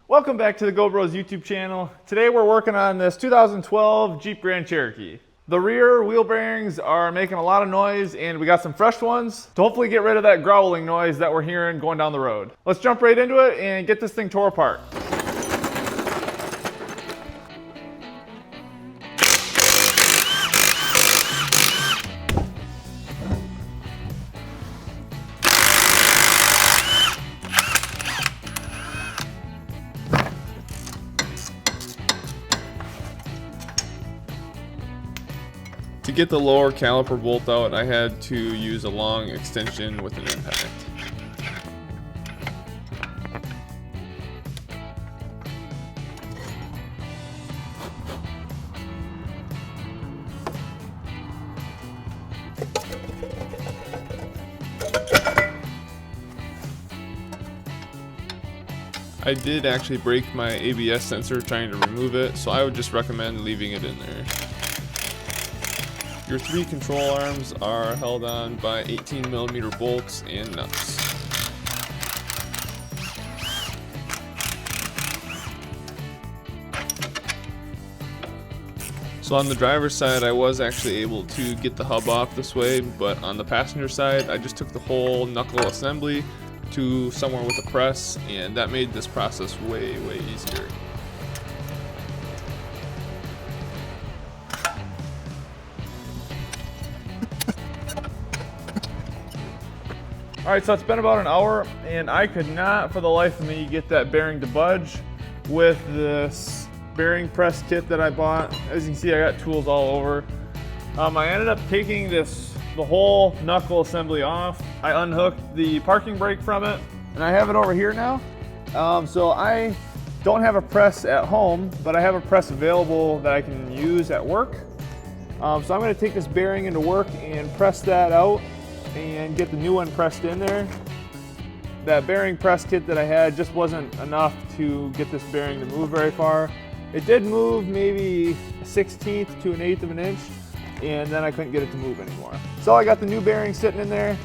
Welcome back to the Go Bros YouTube channel. Today we're working on this 2012 Jeep Grand Cherokee. The rear wheel bearings are making a lot of noise and we got some fresh ones to hopefully get rid of that growling noise that we're hearing going down the road. Let's jump right into it and get this thing tore apart. To get the lower caliper bolt out, I had to use a long extension with an impact. I did actually break my ABS sensor trying to remove it, so I would just recommend leaving it in there. Your three control arms are held on by 18mm bolts and nuts. So on the driver's side, I was actually able to get the hub off this way, but on the passenger side, I just took the whole knuckle assembly to somewhere with a press, and that made this process way easier. Alright, so it's been about an hour and I could not for the life of me get that bearing to budge with this bearing press kit that I bought. As you can see, I got tools all over. I ended up taking the whole knuckle assembly off. I unhooked the parking brake from it and I have it over here now. So I don't have a press at home, but I have a press available that I can use at work. So I'm going to take this bearing into work and press that out and get the new one pressed in there. That bearing press kit that I had just wasn't enough to get this bearing to move very far. It did move maybe a 1/16 to an 1/8 of an inch, and then I couldn't get it to move anymore. So I got the new bearing sitting in there.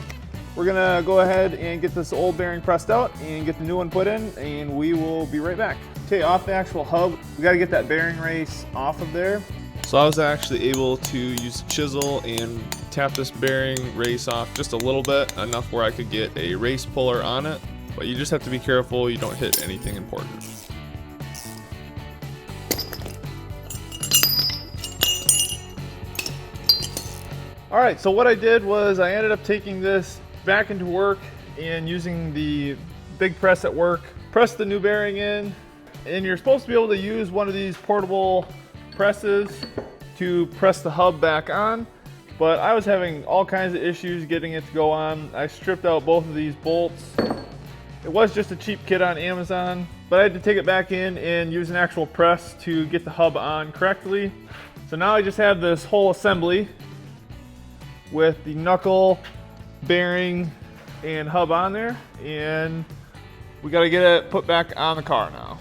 We're gonna go ahead and get this old bearing pressed out and get the new one put in, and we will be right back. Okay, off the actual hub, we gotta get that bearing race off of there. So I was actually able to use a chisel and tap this bearing race off just a little bit, enough where I could get a race puller on it, but you just have to be careful you don't hit anything important. Alright, so what I did was I ended up taking this back into work and using the big press at work, press the new bearing in, and you're supposed to be able to use one of these portable presses to press the hub back on, but I was having all kinds of issues getting it to go on. I stripped out both of these bolts. It was just a cheap kit on Amazon, but I had to take it back in and use an actual press to get the hub on correctly. So now I just have this whole assembly with the knuckle, bearing, and hub on there, and we gotta get it put back on the car now.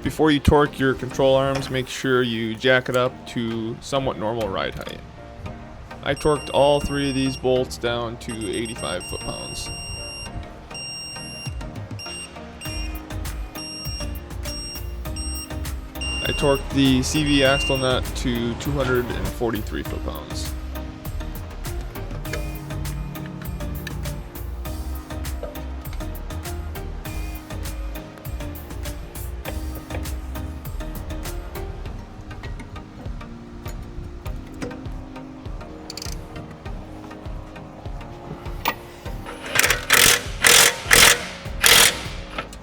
Before you torque your control arms, make sure you jack it up to somewhat normal ride height. I torqued all three of these bolts down to 85 foot-pounds. I torqued the CV axle nut to 243 foot-pounds.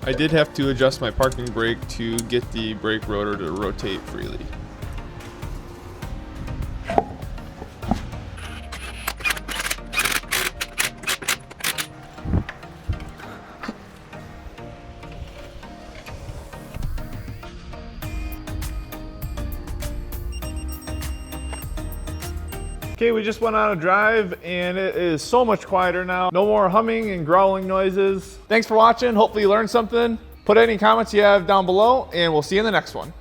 I did have to adjust my parking brake to get the brake rotor to rotate freely. Okay, we just went on a drive and it is so much quieter now. No more humming and growling noises. Thanks for watching. Hopefully you learned something. Put any comments you have down below and we'll see you in the next one.